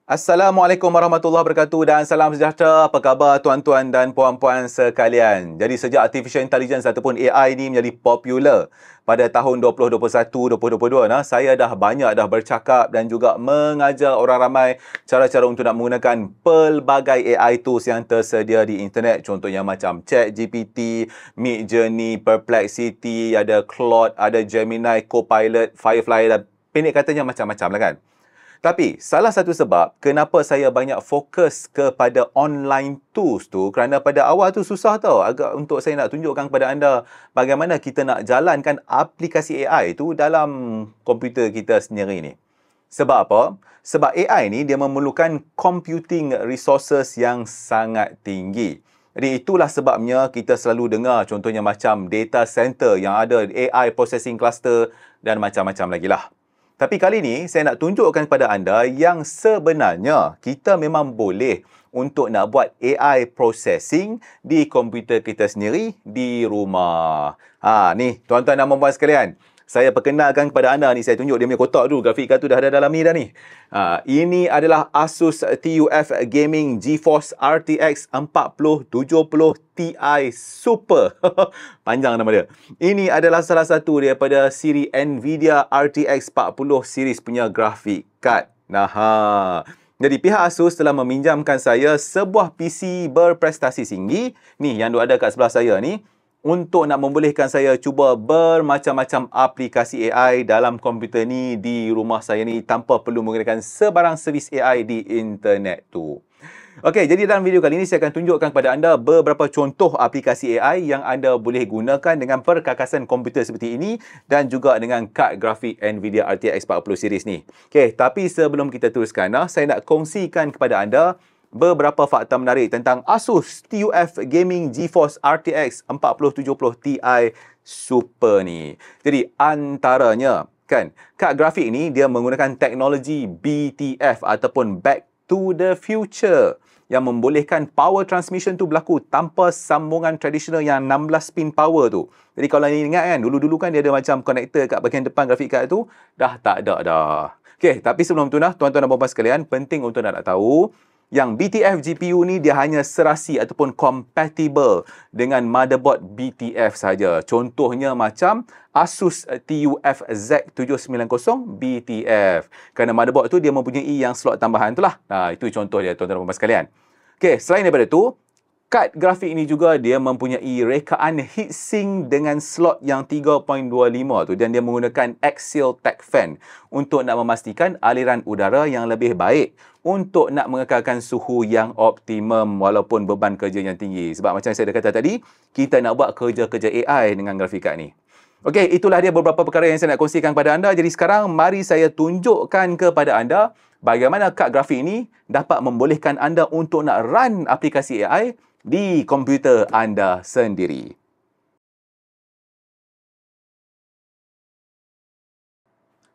Assalamualaikum warahmatullahi wabarakatuh dan salam sejahtera. Apa khabar tuan-tuan dan puan-puan sekalian? Jadi sejak Artificial Intelligence ataupun AI ni menjadi popular pada tahun 2021-2022, saya dah bercakap dan juga mengajar orang ramai cara-cara untuk nak menggunakan pelbagai AI tools yang tersedia di internet. Contohnya macam ChatGPT, Midjourney, Perplexity, ada Claude, ada Gemini, Copilot, Firefly dan pendek katanya macam-macam lah kan. Tapi salah satu sebab kenapa saya banyak fokus kepada online tools tu kerana pada awal tu susah tau agak untuk saya nak tunjukkan kepada anda bagaimana kita nak jalankan aplikasi AI tu dalam komputer kita sendiri ni. Sebab apa? Sebab AI ni dia memerlukan computing resources yang sangat tinggi. Jadi itulah sebabnya kita selalu dengar contohnya macam data center yang ada AI processing cluster dan macam-macam lagi lah. Tapi kali ni saya nak tunjukkan kepada anda yang sebenarnya kita memang boleh untuk nak buat AI processing di komputer kita sendiri di rumah. Ni tuan-tuan dan puan-puan sekalian. Saya perkenalkan kepada anda ni, saya tunjuk dia punya kotak dulu. Grafik kartu dah ada dalam ni dah ni. Ini adalah Asus TUF Gaming GeForce RTX 4070 Ti Super. Panjang nama dia. Ini adalah salah satu daripada siri Nvidia RTX 40 series punya grafik card. Jadi pihak Asus telah meminjamkan saya sebuah PC berprestasi tinggi. Ni yang ada kat sebelah saya ni. Untuk nak membolehkan saya cuba bermacam-macam aplikasi AI dalam komputer ni di rumah saya ni tanpa perlu menggunakan sebarang servis AI di internet tu. Okey, jadi dalam video kali ini saya akan tunjukkan kepada anda beberapa contoh aplikasi AI yang anda boleh gunakan dengan perkakasan komputer seperti ini dan juga dengan kad grafik Nvidia RTX 40 series ni. Okey, tapi sebelum kita teruskan, saya nak kongsikan kepada anda beberapa fakta menarik tentang Asus TUF Gaming GeForce RTX 4070 Ti Super ni. Jadi antaranya kan, kad grafik ni dia menggunakan teknologi BTF ataupun Back to the Future yang membolehkan power transmission tu berlaku tanpa sambungan tradisional yang 16 pin power tu. Jadi kalau ni ingat kan, dulu-dulu kan dia ada macam connector kat bahagian depan grafik card tu, dah tak ada dah. Okey, tapi sebelum tu tuan-tuan dan puan-puan sekalian, penting untuk nak tahu yang BTF GPU ni dia hanya serasi ataupun compatible dengan motherboard BTF saja. Contohnya macam Asus TUF Z790 BTF. Kerana motherboard tu dia mempunyai yang slot tambahan tu lah. Itu contoh dia tuan-tuan dan puan-puan sekalian. Okey, selain daripada tu, kad grafik ini juga dia mempunyai rekaan heatsink dengan slot yang 3.25 tu dan dia menggunakan axial tech fan untuk nak memastikan aliran udara yang lebih baik untuk nak mengekalkan suhu yang optimum walaupun beban kerja yang tinggi. Sebab macam saya dah kata tadi, kita nak buat kerja-kerja AI dengan grafik kad ni. Okey, itulah dia beberapa perkara yang saya nak kongsikan kepada anda. Jadi sekarang mari saya tunjukkan kepada anda bagaimana kad grafik ini dapat membolehkan anda untuk nak run aplikasi AI di komputer anda sendiri.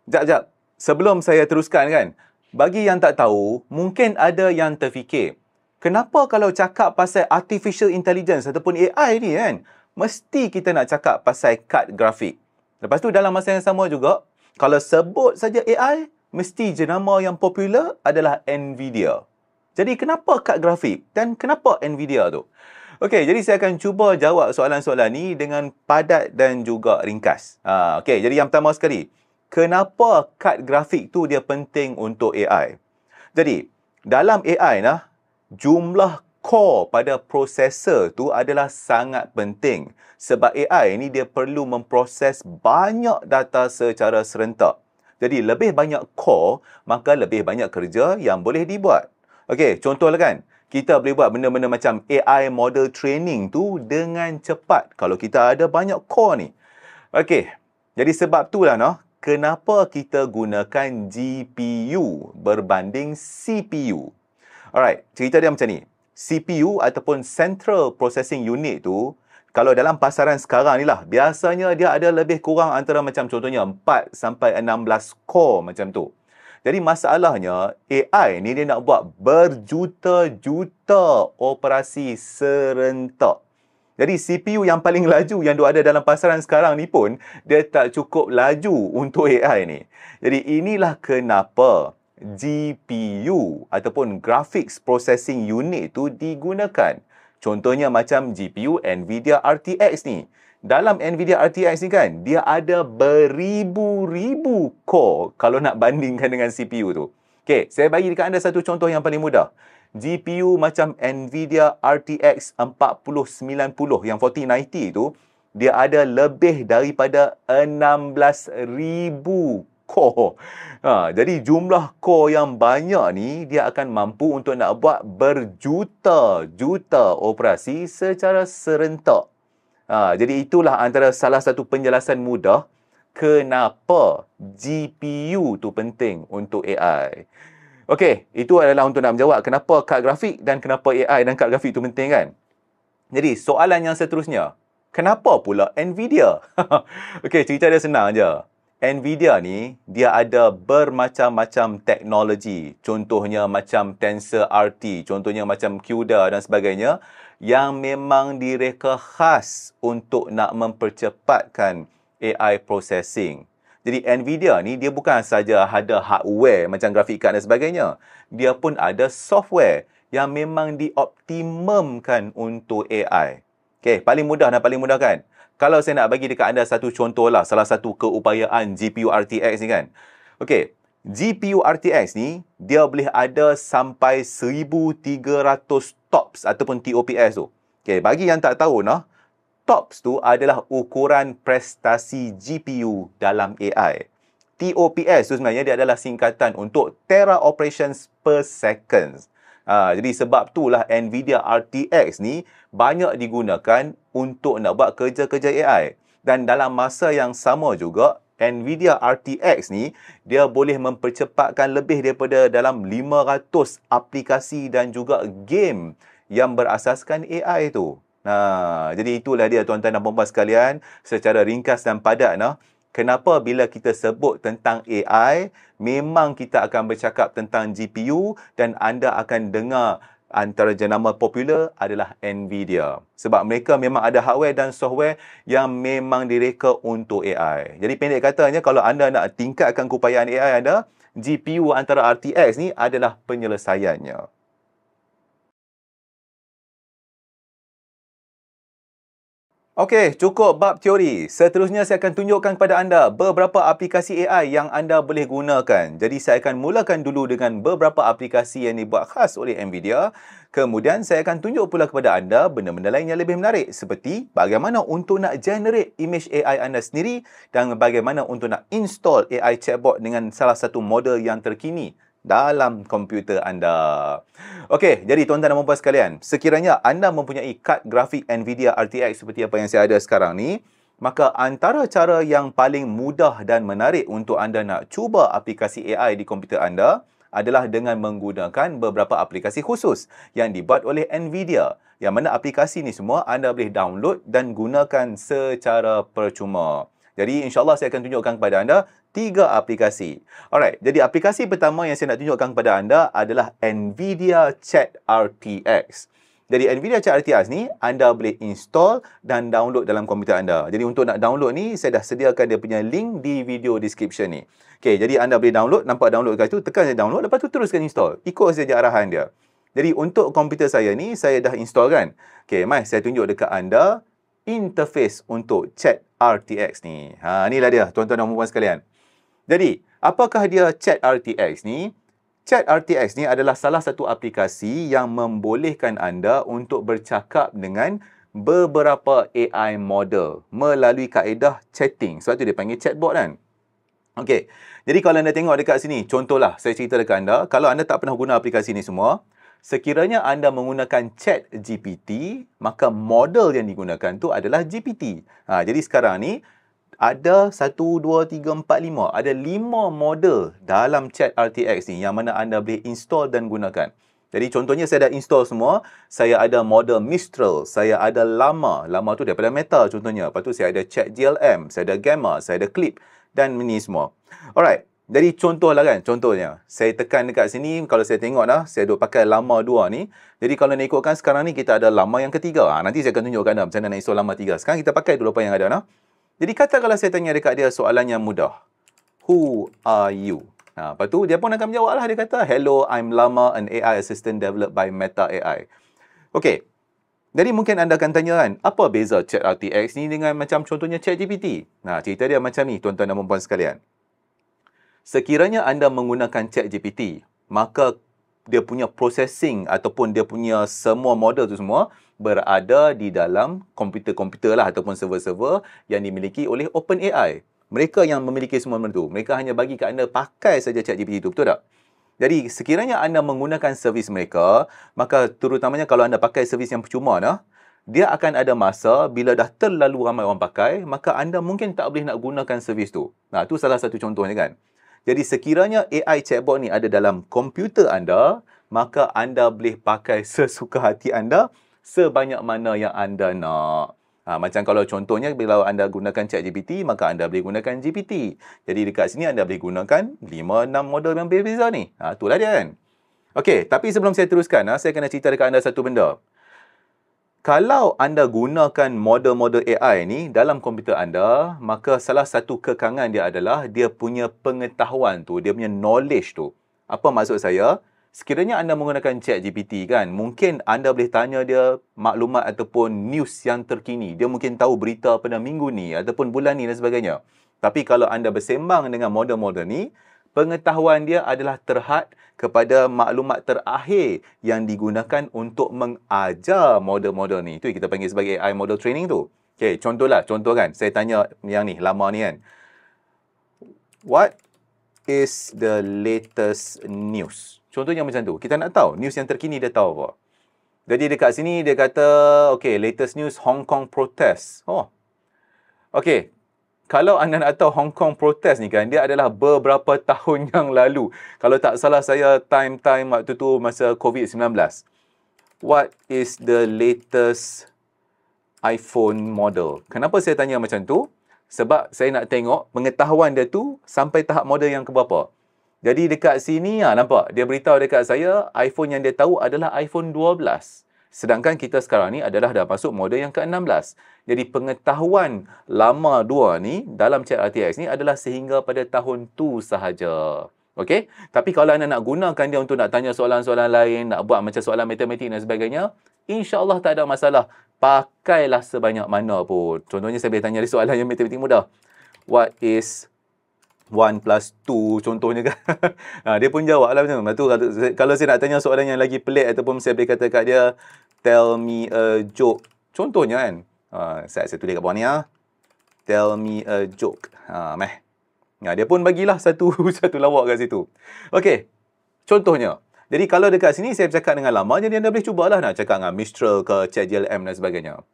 Jap. Sebelum saya teruskan kan, bagi yang tak tahu, mungkin ada yang terfikir, kenapa kalau cakap pasal Artificial Intelligence ataupun AI ni kan, mesti kita nak cakap pasal kad grafik. Lepas tu dalam masa yang sama juga, kalau sebut saja AI, mesti jenama yang popular adalah Nvidia. Jadi kenapa kad grafik dan kenapa Nvidia tu? Okey, jadi saya akan cuba jawab soalan-soalan ni dengan padat dan juga ringkas. Okey, jadi yang pertama sekali, kenapa kad grafik tu dia penting untuk AI? Jadi, dalam AI jumlah core pada prosesor tu adalah sangat penting. Sebab AI ni dia perlu memproses banyak data secara serentak. Jadi, lebih banyak core, maka lebih banyak kerja yang boleh dibuat. Okey, contohlah kan, kita boleh buat benda-benda macam AI model training tu dengan cepat kalau kita ada banyak core ni. Okey, jadi sebab itulah kenapa kita gunakan GPU berbanding CPU. Alright, cerita dia macam ni. CPU ataupun Central Processing Unit tu, kalau dalam pasaran sekarang ni lah, biasanya dia ada lebih kurang antara macam contohnya 4 sampai 16 core macam tu. Jadi masalahnya, AI ni dia nak buat berjuta-juta operasi serentak. Jadi CPU yang paling laju yang ada dalam pasaran sekarang ni pun, dia tak cukup laju untuk AI ni. Jadi inilah kenapa GPU ataupun Graphics Processing Unit tu digunakan. Contohnya macam GPU NVIDIA RTX ni. Dalam NVIDIA RTX ni kan, dia ada beribu-ribu core kalau nak bandingkan dengan CPU tu. Okey, saya bagi dekat anda satu contoh yang paling mudah. GPU macam NVIDIA RTX 4090 yang 4090 tu, dia ada lebih daripada 16,000 core. Jadi jumlah core yang banyak ni, dia akan mampu untuk nak buat berjuta-juta operasi secara serentak. Jadi itulah antara salah satu penjelasan mudah kenapa GPU tu penting untuk AI. Okey, itu adalah untuk nak menjawab kenapa kad grafik dan kenapa AI dan kad grafik tu penting kan. Jadi soalan yang seterusnya, kenapa pula NVIDIA? Okey, cerita dia senang je. NVIDIA ni, dia ada bermacam-macam teknologi. Contohnya macam TensorRT, contohnya macam CUDA dan sebagainya, yang memang direka khas untuk nak mempercepatkan AI processing. Jadi NVIDIA ni, dia bukan saja ada hardware macam grafik card dan sebagainya. Dia pun ada software yang memang dioptimumkan untuk AI. Okey, paling mudah dan paling mudah kan? Kalau saya nak bagi dekat anda satu contoh lah, salah satu keupayaan GPU RTX ni kan. Okey, GPU RTX ni, dia boleh ada sampai 1300 TOPS ataupun TOPS tu. Okey, bagi yang tak tahu nah, TOPS tu adalah ukuran prestasi GPU dalam AI. TOPS tu sebenarnya dia adalah singkatan untuk Tera Operations per Second. Jadi sebab itulah NVIDIA RTX ni banyak digunakan untuk nak buat kerja-kerja AI. Dan dalam masa yang sama juga, NVIDIA RTX ni, dia boleh mempercepatkan lebih daripada dalam 500 aplikasi dan juga game yang berasaskan AI tu. Jadi itulah dia tuan-tuan dan puan-puan sekalian, secara ringkas dan padat kenapa bila kita sebut tentang AI, memang kita akan bercakap tentang GPU dan anda akan dengar antara jenama popular adalah NVIDIA. Sebab mereka memang ada hardware dan software yang memang direka untuk AI. Jadi pendek katanya, kalau anda nak tingkatkan keupayaan AI anda, GPU antara RTX ni adalah penyelesaiannya. Okey, cukup bab teori. Seterusnya saya akan tunjukkan kepada anda beberapa aplikasi AI yang anda boleh gunakan. Jadi saya akan mulakan dulu dengan beberapa aplikasi yang dibuat khas oleh NVIDIA. Kemudian saya akan tunjuk pula kepada anda benda-benda lain yang lebih menarik, seperti bagaimana untuk nak generate image AI anda sendiri dan bagaimana untuk nak install AI chatbot dengan salah satu model yang terkini dalam komputer anda. Okey, jadi tuan-tuan dan puan-puan sekalian, sekiranya anda mempunyai kad grafik NVIDIA RTX seperti apa yang saya ada sekarang ni, maka antara cara yang paling mudah dan menarik untuk anda nak cuba aplikasi AI di komputer anda adalah dengan menggunakan beberapa aplikasi khusus yang dibuat oleh NVIDIA. Yang mana aplikasi ni semua anda boleh download dan gunakan secara percuma. Jadi insyaAllah saya akan tunjukkan kepada anda 3 aplikasi. Alright, jadi aplikasi pertama yang saya nak tunjukkan kepada anda adalah NVIDIA Chat RTX. Jadi NVIDIA Chat RTX ni anda boleh install dan download dalam komputer anda. Jadi untuk nak download ni, saya dah sediakan dia punya link di video description ni. Okey, jadi anda boleh download, nampak download kat situ, tekan saja download, lepas tu teruskan install. Ikut saja arahan dia. Jadi untuk komputer saya ni, saya dah install kan. Okey, mari saya tunjuk dekat anda interface untuk Chat RTX ni. Inilah dia tuan-tuan dan puan-puan sekalian. Jadi, apakah dia Chat RTX ni? Chat RTX ni adalah salah satu aplikasi yang membolehkan anda untuk bercakap dengan beberapa AI model melalui kaedah chatting. Sebab tu dia panggil chatbot kan? Okey, jadi kalau anda tengok dekat sini, contohlah saya cerita dekat anda, kalau anda tak pernah guna aplikasi ni semua, sekiranya anda menggunakan Chat GPT, maka model yang digunakan tu adalah GPT. Jadi sekarang ni, ada 1, 2, 3, 4, 5. Ada 5 model dalam Chat RTX ni yang mana anda boleh install dan gunakan. Jadi contohnya saya dah install semua. Saya ada model Mistral, saya ada Llama. Llama tu daripada Meta contohnya. Lepas tu saya ada Chat GLM, saya ada Gamma, saya ada Clip dan ini semua. Alright. Jadi contohlah kan, contohnya. Saya tekan dekat sini, kalau saya tengok dah, saya duk pakai Llama 2 ni. Jadi kalau nak ikutkan sekarang ni, kita ada Llama yang ketiga. Nanti saya akan tunjukkan anda macam mana nak install Llama 3. Sekarang kita pakai dulu apa yang ada. Jadi katakanlah saya tanya dekat dia soalan yang mudah. Who are you? Lepas tu dia pun akan menjawab lah. Dia kata, hello, I'm Llama, an AI assistant developed by Meta AI. Okey. Jadi mungkin anda akan tanya kan, apa beza Chat RTX ni dengan macam contohnya ChatGPT? Nah, cerita dia macam ni, tuan-tuan dan puan-puan sekalian. Sekiranya anda menggunakan ChatGPT, maka dia punya processing ataupun dia punya semua model tu semua berada di dalam komputer-komputer lah ataupun server-server yang dimiliki oleh OpenAI. Mereka yang memiliki semua benda tu. Mereka hanya bagi ke anda pakai saja ChatGPT tu, betul tak? Jadi sekiranya anda menggunakan servis mereka, maka terutamanya kalau anda pakai servis yang percuma dah, dia akan ada masa bila dah terlalu ramai orang pakai, maka anda mungkin tak boleh nak gunakan servis tu. Nah, tu salah satu contohnya kan. Jadi sekiranya AI chatbot ni ada dalam komputer anda, maka anda boleh pakai sesuka hati anda sebanyak mana yang anda nak. Macam kalau contohnya bila anda gunakan ChatGPT, maka anda boleh gunakan GPT. Jadi dekat sini anda boleh gunakan 5-6 model yang berbeza ni. Itulah dia kan. Okey, tapi sebelum saya teruskan, saya kena cerita dekat anda satu benda. Kalau anda gunakan model-model AI ni dalam komputer anda, maka salah satu kekangan dia adalah dia punya pengetahuan tu, dia punya knowledge tu. Apa maksud saya? Sekiranya anda menggunakan ChatGPT kan, mungkin anda boleh tanya dia maklumat ataupun news yang terkini. Dia mungkin tahu berita pada minggu ni ataupun bulan ni dan sebagainya. Tapi kalau anda bersembang dengan model-model ni, pengetahuan dia adalah terhad kepada maklumat terakhir yang digunakan untuk mengajar model-model ni. Itu yang kita panggil sebagai AI model training tu. Okey, contoh kan. Saya tanya yang ni, Llama ni kan. What is the latest news? Contohnya macam tu. Kita nak tahu news yang terkini dia tahu apa. Jadi dekat sini dia kata, okay, latest news Hong Kong protest. Okay. Kalau anda nak tahu Hong Kong protest ni kan, dia adalah beberapa tahun yang lalu. Kalau tak salah saya, time waktu tu masa COVID-19. What is the latest iPhone model? Kenapa saya tanya macam tu? Sebab saya nak tengok pengetahuan dia tu sampai tahap model yang keberapa. Jadi dekat sini, nampak? Dia beritahu dekat saya, iPhone yang dia tahu adalah iPhone 12. Sedangkan kita sekarang ni adalah dah masuk model yang ke-16. Jadi pengetahuan Llama 2 ni dalam Chat RTX ni adalah sehingga pada tahun tu sahaja. Okey? Tapi kalau anda nak gunakan dia untuk nak tanya soalan-soalan lain, nak buat macam soalan matematik dan sebagainya, insya-Allah tak ada masalah. Pakailah sebanyak mana pun. Contohnya saya boleh tanya dia soalan yang matematik mudah. What is 1 plus 2 contohnya kan. Dia pun jawab lah macam tu. Kalau saya nak tanya soalan yang lagi pelik ataupun saya boleh kata kat dia, tell me a joke. Contohnya kan. Saya tulis kat bawah ni. Tell me a joke. Dia pun bagilah satu lawak kat situ. Okey. Contohnya. Jadi kalau dekat sini saya bercakap dengan Llama, jadi anda boleh cubalah nak cakap dengan Mistral ke ChatGLM dan sebagainya.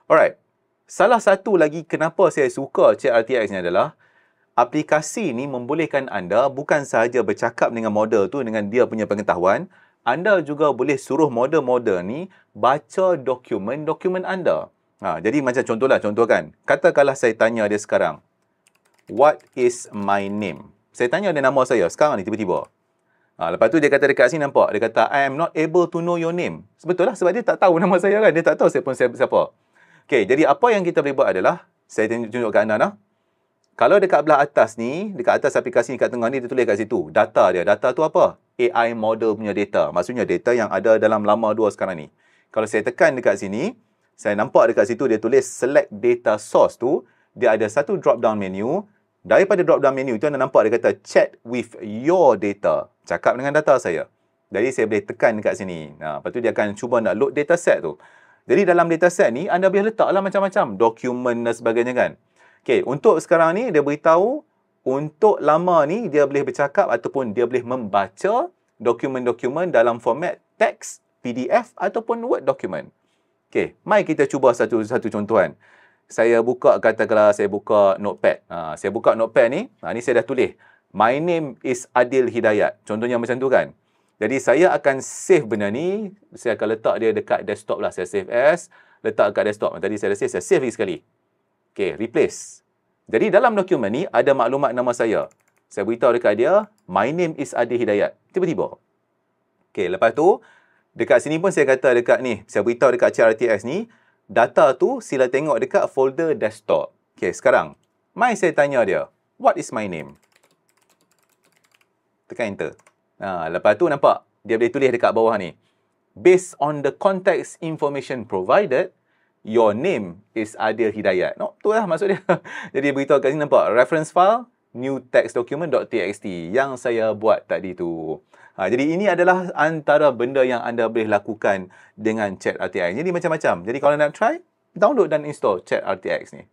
Alright. Salah satu lagi kenapa saya suka Chat RTX ni adalah aplikasi ni membolehkan anda bukan sahaja bercakap dengan model tu dengan dia punya pengetahuan, anda juga boleh suruh model-model ni baca dokumen-dokumen anda. Jadi macam contoh kan. Katakanlah saya tanya dia sekarang, what is my name? Saya tanya dia nama saya sekarang ni tiba-tiba. Lepas tu dia kata dekat sini nampak, dia kata I am not able to know your name. Betul lah sebab dia tak tahu nama saya kan. Dia tak tahu saya pun siapa. Okey, jadi apa yang kita boleh buat adalah, saya tunjuk kat anda nah. Kalau dekat belah atas ni, dekat atas aplikasi ni kat tengah ni, dia tulis kat situ. Data dia. Data tu apa? AI model punya data. Maksudnya data yang ada dalam Llama 2 sekarang ni. Kalau saya tekan dekat sini, saya nampak dekat situ dia tulis select data source tu. Dia ada satu drop down menu. Daripada drop down menu tu anda nampak dia kata chat with your data. Cakap dengan data saya. Jadi saya boleh tekan dekat sini. Lepas tu dia akan cuba nak load data set tu. Jadi dalam data set ni, anda boleh letaklah macam-macam. Dokumen dan sebagainya kan. Okey, untuk sekarang ni dia beritahu untuk Llama ni dia boleh bercakap ataupun dia boleh membaca dokumen-dokumen dalam format teks, PDF ataupun Word document. Okey, mari kita cuba satu contohan. Saya buka, katakanlah saya buka notepad. Saya buka notepad ni, ni saya dah tulis. My name is Adil Hidayat. Contohnya macam tu kan. Jadi saya akan save benda ni, saya akan letak dia dekat desktop lah. Saya save as, letak dekat desktop. Tadi saya dah save, saya save lagi sekali. Okey, replace. Jadi dalam dokumen ni ada maklumat nama saya. Saya beritahu dekat dia, my name is Adil Hidayat. Tiba-tiba. Okey, lepas tu, dekat sini pun saya kata dekat ni, saya beritahu dekat Chat RTX ni, data tu sila tengok dekat folder desktop. Okey, sekarang, mari saya tanya dia, what is my name? Tekan enter. Lepas tu nampak dia boleh tulis dekat bawah ni. Based on the context information provided, your name is Adil Hidayat. No, tu lah maksud dia. Jadi beritahu kat sini nampak reference file new text document.txt yang saya buat tadi tu. Jadi ini adalah antara benda yang anda boleh lakukan dengan Chat RTX. Jadi macam-macam. Jadi kalau nak try, download dan install Chat RTX ni.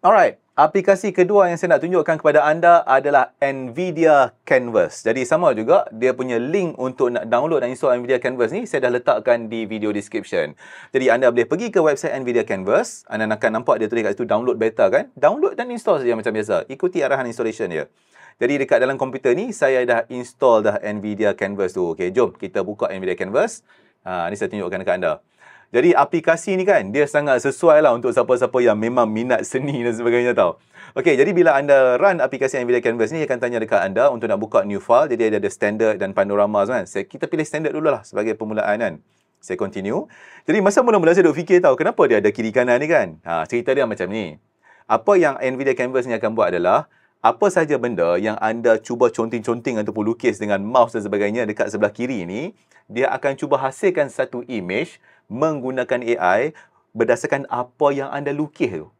Alright, aplikasi kedua yang saya nak tunjukkan kepada anda adalah NVIDIA Canvas. Jadi sama juga, dia punya link untuk nak download dan install NVIDIA Canvas ni, saya dah letakkan di video description. Jadi anda boleh pergi ke website NVIDIA Canvas, anda akan nampak dia tulis kat situ download beta kan? Download dan install saja macam biasa, ikuti arahan installation dia. Jadi dekat dalam komputer ni, saya dah install dah NVIDIA Canvas tu. Okay, jom kita buka NVIDIA Canvas. Ni saya tunjukkan dekat anda. Jadi aplikasi ni kan, dia sangat sesuai lah untuk siapa-siapa yang memang minat seni dan sebagainya tau. Okey, jadi bila anda run aplikasi NVIDIA Canvas ni, dia akan tanya dekat anda untuk nak buka new file. Jadi ada standard dan panorama kan. Kita pilih standard dulu lah sebagai permulaan kan. Saya continue. Jadi masa mula-mula saya duk fikir tau, kenapa dia ada kiri kanan ni kan? Cerita dia macam ni. Apa yang NVIDIA Canvas ni akan buat adalah, apa saja benda yang anda cuba conteng-conteng ataupun lukis dengan mouse dan sebagainya dekat sebelah kiri ni, dia akan cuba hasilkan satu image menggunakan AI berdasarkan apa yang anda lukis tu.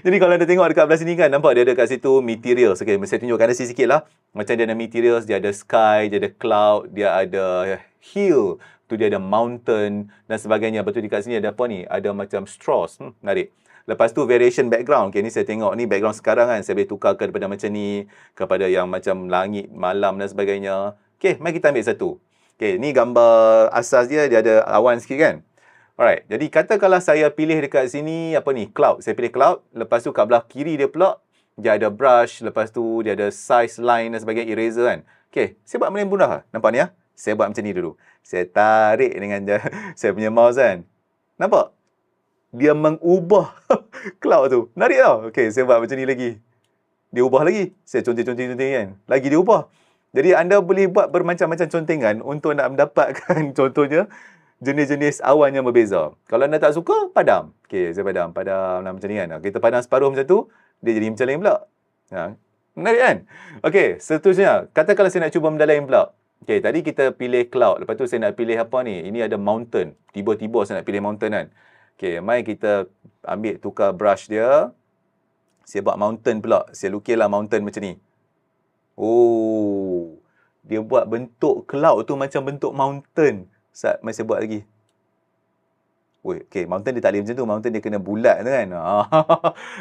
Jadi kalau anda tengok dekat belah sini kan, nampak dia ada kat situ materials. Okay, saya tunjukkan anda sikit lah. Macam dia ada materials, dia ada sky, dia ada cloud, dia ada hill, tu dia ada mountain dan sebagainya. Betul dekat sini ada apa ni? Ada macam straws. Menarik. Lepas tu variation background. Okay, ni saya tengok ni background sekarang kan. Saya boleh tukar daripada macam ni kepada yang macam langit, malam dan sebagainya. Okay, mari kita ambil satu. Okay, ni gambar asas dia ada awan sikit kan. Alright, jadi katakanlah saya pilih dekat sini apa ni, cloud. Saya pilih cloud. Lepas tu kat belah kiri dia pula, dia ada brush. Lepas tu dia ada size line dan sebagainya, eraser kan. Okay, saya buat benda mudah lah. Nampak ni ya? Saya buat macam ni dulu. Saya tarik dengan saya punya mouse kan. Nampak? Dia mengubah cloud tu. Menarik tau. Okay, saya buat macam ni lagi. Dia ubah lagi. Saya conteng-conteng kan. Lagi dia ubah. Jadi anda boleh buat bermacam-macam contengan untuk nak mendapatkan contohnya jenis-jenis awan yang berbeza. Kalau anda tak suka, padam. Okey, saya padam. Padam macam ni kan. Kita padam separuh macam tu, dia jadi macam lain pula. Menarik kan? Okey, seterusnya. Katakanlah saya nak cuba benda lain pula. Okey, tadi kita pilih cloud. Lepas tu saya nak pilih apa ni? Ini ada mountain. Tiba-tiba saya nak pilih mountain kan. Okey, mari kita ambil tukar brush dia. Saya buat mountain pula. Saya lukislah mountain macam ni. Oh, dia buat bentuk cloud tu macam bentuk mountain. Mari saya buat lagi. Okay, mountain dia tak boleh macam tu. Mountain dia kena bulat tu kan.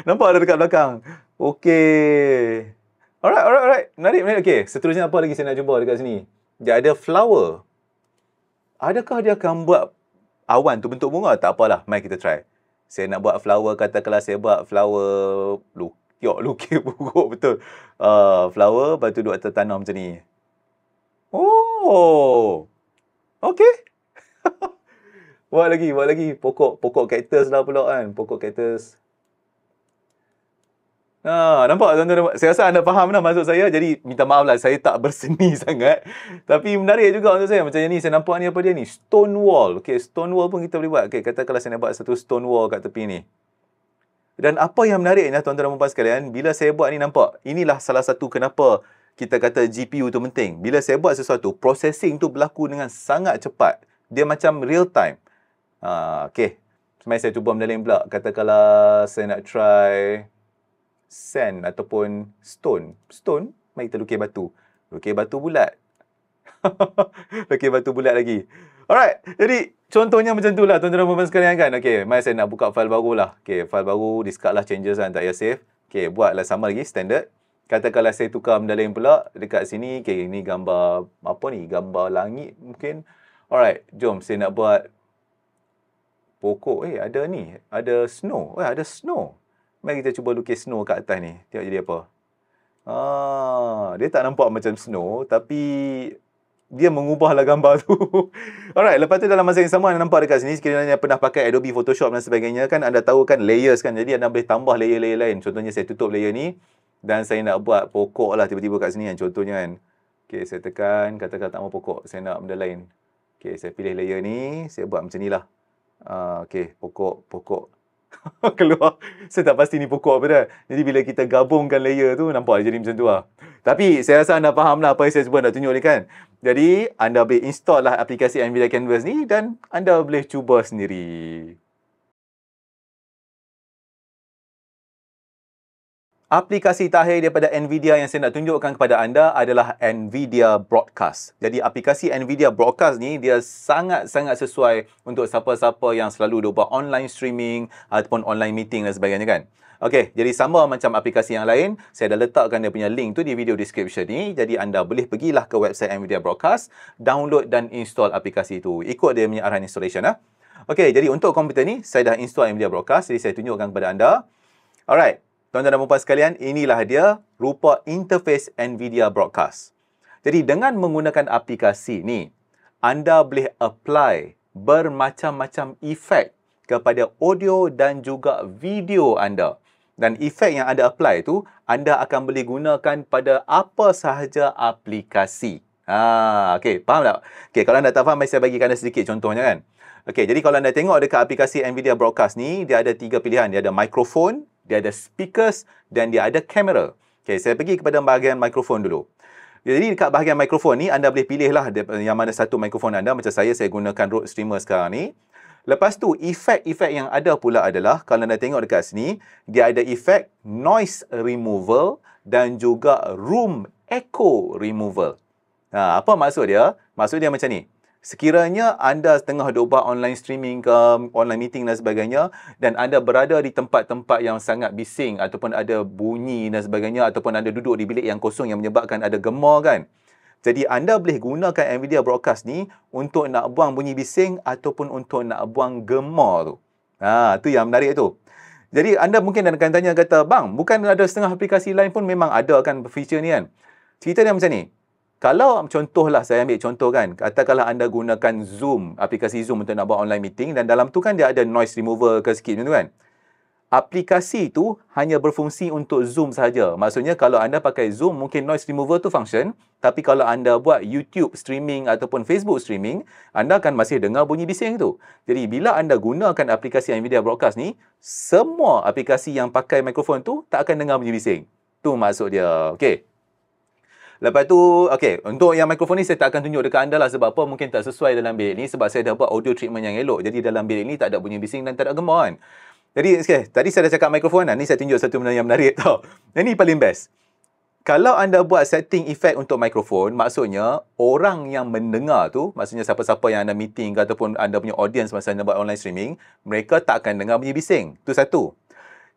Nampak ada dekat belakang. Okay. Alright. Menarik. Okay, seterusnya apa lagi saya nak jumpa dekat sini? Dia ada flower. Adakah dia akan buat awan tu bentuk bunga? Tak apalah, mari kita try. Saya nak buat flower, katakanlah saya buat flower lukis buruk betul. Flower, lepas tu duk tertanam macam ni. Oh. Okay. buat lagi. Pokok cactus lah pula kan. Pokok cactus. Nampak tuan-tuan? Saya rasa anda faham lah maksud saya. Jadi minta maaf lah, saya tak berseni sangat. Tapi menarik juga untuk saya. Macam ni, saya nampak ni apa dia ni? Stone wall. Okay, stone wall pun kita boleh buat. Okay, katakanlah saya nak buat satu stone wall kat tepi ni. Dan apa yang menariknya tuan-tuan dan puan sekalian, bila saya buat ni nampak, inilah salah satu kenapa kita kata GPU tu penting. Bila saya buat sesuatu, processing tu berlaku dengan sangat cepat. Dia macam real time. Okay. Mari saya cuba benda lain pula. Katakanlah saya nak try sand ataupun stone. Stone, mari kita lukis batu. Lukis batu bulat. Lukis batu bulat lagi. Alright, jadi contohnya macam tu lah tuan-tuan dan puan sekalian kan. Okay, mari saya nak buka file baru lah. Okay, file baru, discard lah changes kan, tak payah save. Okay, buatlah sama lagi, standard. Katakanlah saya tukar benda lain pula dekat sini. Okay, ini gambar, apa ni? Gambar langit mungkin. Alright, jom saya nak buat pokok. Ada ni, ada snow. Ada snow. Mari kita cuba lukis snow kat atas ni. Tengok jadi apa. Dia tak nampak macam snow, tapi dia mengubahlah gambar tu. Alright, lepas tu dalam masa yang sama anda nampak dekat sini, sekiranya pernah pakai Adobe Photoshop dan sebagainya kan, anda tahu kan layers kan. Jadi anda boleh tambah layer-layer lain. Contohnya saya tutup layer ni dan saya nak buat pokok lah tiba-tiba kat sini kan. Contohnya kan. Okay, saya tekan, katakan tak mau pokok. Saya nak benda lain. Okay, saya pilih layer ni. Saya buat macam ni lah. Okay, pokok. keluar. Saya tak pasti ni pokok apa dah. Jadi bila kita gabungkan layer tu, nampak dia jadi macam tu lah. Tapi saya rasa anda faham lah apa yang saya cuba nak tunjuk ni kan. Jadi anda boleh install lah aplikasi NVIDIA Canvas ni dan anda boleh cuba sendiri. Aplikasi terakhir daripada NVIDIA yang saya nak tunjukkan kepada anda adalah NVIDIA Broadcast. Jadi aplikasi NVIDIA Broadcast ni dia sangat-sangat sesuai untuk siapa-siapa yang selalu buat online streaming ataupun online meeting dan sebagainya kan. Okey, jadi sama macam aplikasi yang lain, saya dah letakkan dia punya link tu di video description ni. Jadi anda boleh pergilah ke website NVIDIA Broadcast, download dan install aplikasi tu. Ikut dia punya arahan installation lah. Okey, jadi untuk komputer ni, saya dah install NVIDIA Broadcast. Jadi saya tunjukkan kepada anda. Alright. Tuan-tuan dan puan sekalian, inilah dia rupa interface NVIDIA Broadcast. Jadi dengan menggunakan aplikasi ni, anda boleh apply bermacam-macam efek kepada audio dan juga video anda. Dan efek yang anda apply tu, anda akan boleh gunakan pada apa sahaja aplikasi. Okey, faham tak? Okey, kalau anda tak faham, saya bagikan anda sedikit contohnya kan. Okey, jadi kalau anda tengok dekat aplikasi NVIDIA Broadcast ni, dia ada 3 pilihan. Dia ada mikrofon, dia ada speakers dan dia ada kamera. Okey, saya pergi kepada bahagian mikrofon dulu. Jadi dekat bahagian mikrofon ni, anda boleh pilih lah yang mana satu mikrofon anda. Macam saya gunakan Rode Streamer sekarang ni. Lepas tu, efek-efek yang ada pula adalah, kalau anda tengok dekat sini, dia ada efek noise removal dan juga room echo removal. Apa maksud dia? Maksud dia macam ni. Sekiranya anda tengah buat online streaming ke, online meeting dan sebagainya, dan anda berada di tempat-tempat yang sangat bising ataupun ada bunyi dan sebagainya, ataupun anda duduk di bilik yang kosong yang menyebabkan ada gema kan. Jadi anda boleh gunakan NVIDIA Broadcast ni untuk nak buang bunyi bising ataupun untuk nak buang gema tu. Tu yang menarik tu. Jadi anda mungkin akan tanya kata, bang, bukan ada setengah aplikasi lain pun memang ada kan feature ni kan. Cerita dia macam ni. Kalau contohlah, saya ambil contoh kan, katakanlah anda gunakan Zoom, aplikasi Zoom untuk nak buat online meeting dan dalam tu kan dia ada noise remover ke sikit macam tu kan. Aplikasi tu hanya berfungsi untuk Zoom sahaja. Maksudnya kalau anda pakai Zoom, mungkin noise remover tu function, tapi kalau anda buat YouTube streaming ataupun Facebook streaming, anda akan masih dengar bunyi bising tu. Jadi bila anda gunakan aplikasi NVIDIA Broadcast ni, semua aplikasi yang pakai mikrofon tu tak akan dengar bunyi bising. Tu maksud dia. Okey. Lepas tu, okey, untuk yang mikrofon ni saya tak akan tunjuk dekat anda lah sebab apa, mungkin tak sesuai dalam bilik ni sebab saya dah buat audio treatment yang elok. Jadi dalam bilik ni tak ada bunyi bising dan tak ada gema kan. Jadi, tadi saya dah cakap mikrofon kan, ni saya tunjuk satu benda yang menarik tau. Yang ni paling best. Kalau anda buat setting efek untuk mikrofon, maksudnya orang yang mendengar tu, maksudnya siapa-siapa yang anda meeting ke ataupun anda punya audience masa anda buat online streaming, mereka tak akan dengar bunyi bising. Tu satu.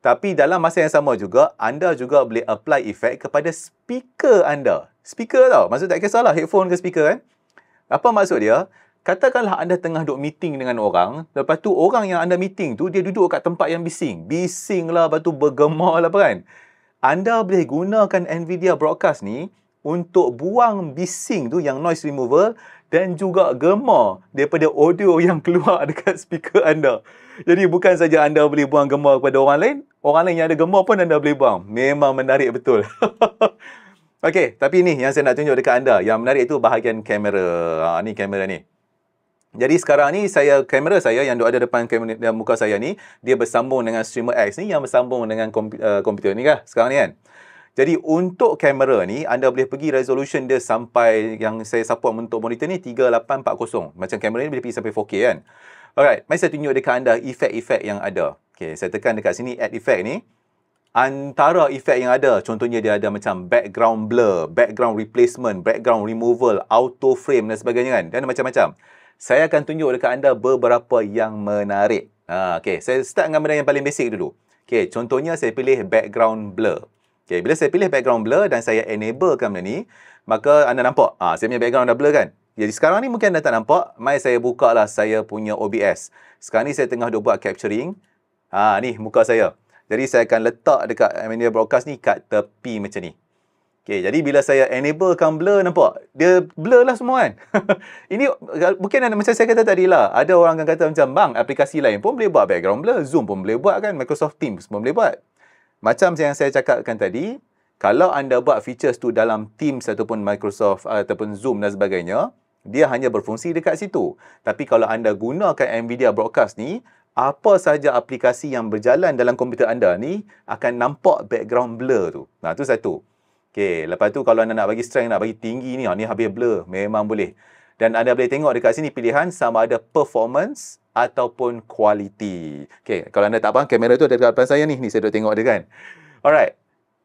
Tapi dalam masa yang sama juga, anda juga boleh apply efek kepada speaker anda. Speaker tau. Maksud tak kisahlah headphone ke speaker kan. Apa maksud dia? Katakanlah anda tengah duduk meeting dengan orang, lepas tu orang yang anda meeting tu, dia duduk kat tempat yang bising. Bising lah, lepas tu bergema lah apa kan. Anda boleh gunakan NVIDIA Broadcast ni untuk buang bising tu, yang noise removal, dan juga gema daripada audio yang keluar dekat speaker anda. Jadi bukan saja anda boleh buang gema kepada orang lain yang ada gema pun anda boleh buang. Memang menarik betul. Okey, tapi ni yang saya nak tunjuk dekat anda. Yang menarik tu bahagian kamera. Ni kamera ni. Jadi sekarang ni kamera saya yang ada depan muka saya ni, dia bersambung dengan Streamer X ni yang bersambung dengan komputer ni kah sekarang ni kan. Jadi untuk kamera ni, anda boleh pergi resolution dia sampai yang saya support untuk monitor ni 3840. Macam kamera ni boleh pergi sampai 4K kan. Alright, mari saya tunjuk dekat anda efek-efek yang ada. Okay, saya tekan dekat sini add effect ni. Antara efek yang ada, contohnya dia ada macam background blur, background replacement, background removal, auto frame dan sebagainya kan. Dan macam-macam. Saya akan tunjuk dekat anda beberapa yang menarik. Okay, saya start dengan benda yang paling basic dulu. Okay, contohnya saya pilih background blur. Okay, bila saya pilih background blur dan saya enablekan benda ni, maka anda nampak, saya punya background dah blur kan? Jadi sekarang ni mungkin anda tak nampak, mari saya buka lah saya punya OBS. Sekarang ni saya tengah buat capturing. Ni muka saya. Jadi saya akan letak dekat NVIDIA Broadcast ni kat tepi macam ni. Okay, jadi bila saya enablekan blur, nampak? Dia blur lah semua kan? Ini mungkin macam saya kata tadi lah. Ada orang akan kata macam, bang, aplikasi lain pun boleh buat background blur. Zoom pun boleh buat kan? Microsoft Teams pun boleh buat. Macam yang saya cakapkan tadi, kalau anda buat features tu dalam Teams ataupun Microsoft ataupun Zoom dan sebagainya, dia hanya berfungsi dekat situ. Tapi kalau anda gunakan NVIDIA Broadcast ni, apa sahaja aplikasi yang berjalan dalam komputer anda ni akan nampak background blur tu. Nah, tu satu. Okey, lepas tu kalau anda nak bagi strength, nak bagi tinggi ni, ni habis blur, memang boleh. Dan anda boleh tengok dekat sini pilihan sama ada performance ataupun quality. Okey, kalau anda tak faham, kamera tu ada dekat depan saya ni. Ni saya duk tengok dia kan. Alright.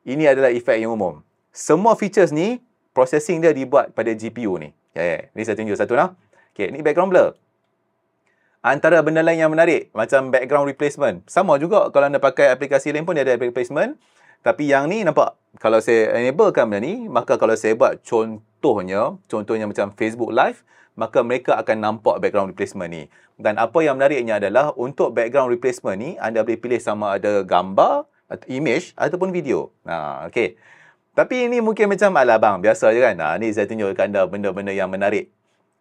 Ini adalah efek yang umum. Semua features ni, processing dia dibuat pada GPU ni. Ni saya tunjuk satu lah. Okey, ni background blur. Antara benda lain yang menarik, macam background replacement. Sama juga kalau anda pakai aplikasi lain pun dia ada replacement. Tapi yang ni nampak, kalau saya enablekan benda ni, maka kalau saya buat contohnya macam Facebook Live, maka mereka akan nampak background replacement ni. Dan apa yang menariknya adalah, untuk background replacement ni, anda boleh pilih sama ada gambar, image ataupun video. Okey. Tapi ini mungkin macam, alah bang, biasa je kan. Ni saya tunjuk dekat anda benda-benda yang menarik.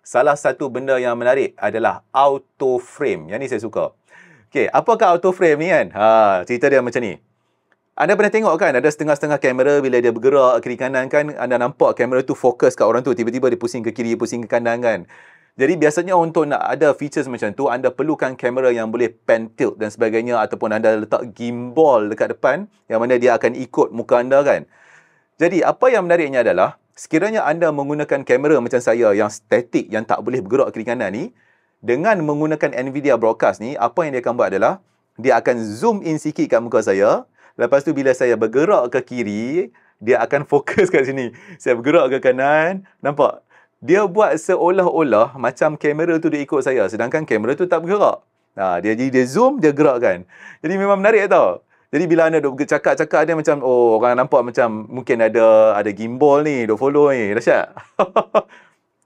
Salah satu benda yang menarik adalah auto frame. Yang ni saya suka. Okey, apakah auto frame ni kan? Cerita dia macam ni. Anda pernah tengok kan, ada setengah-setengah kamera bila dia bergerak kiri kanan kan, anda nampak kamera tu fokus kat orang tu, tiba-tiba dia pusing ke kiri, pusing ke kanan kan. Jadi biasanya untuk nak ada features macam tu, anda perlukan kamera yang boleh pan tilt dan sebagainya, ataupun anda letak gimbal dekat depan yang mana dia akan ikut muka anda kan. Jadi apa yang menariknya adalah, sekiranya anda menggunakan kamera macam saya yang statik, yang tak boleh bergerak kiri kanan ni, dengan menggunakan Nvidia Broadcast ni, apa yang dia akan buat adalah, dia akan zoom in sikit kat muka saya. Lepas tu bila saya bergerak ke kiri, dia akan fokus kat sini. Saya bergerak ke kanan, nampak? Dia buat seolah-olah macam kamera tu dia ikut saya, sedangkan kamera tu tak bergerak. Dia zoom, dia gerak kan. Jadi memang menarik tau. Jadi bila anda duk cakap-cakap, dia macam, orang nampak macam mungkin ada gimbal ni, duk follow ni. Dahsyat.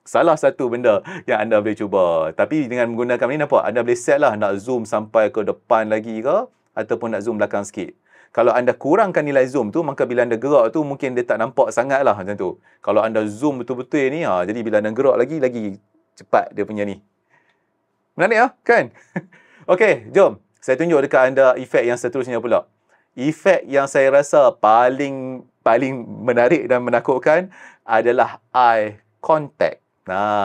Salah satu benda yang anda boleh cuba. Tapi dengan menggunakan ni, nampak? Anda boleh set lah nak zoom sampai ke depan lagi ke, ataupun nak zoom belakang sikit. Kalau anda kurangkan nilai zoom tu, maka bila anda gerak tu, mungkin dia tak nampak sangat lah macam tu. Kalau anda zoom betul-betul ni, jadi bila anda gerak lagi cepat dia punya ni. Menarik lah, kan? Okey, jom. Saya tunjuk dekat anda efek yang seterusnya pula. Efek yang saya rasa paling menarik dan menakutkan adalah eye contact.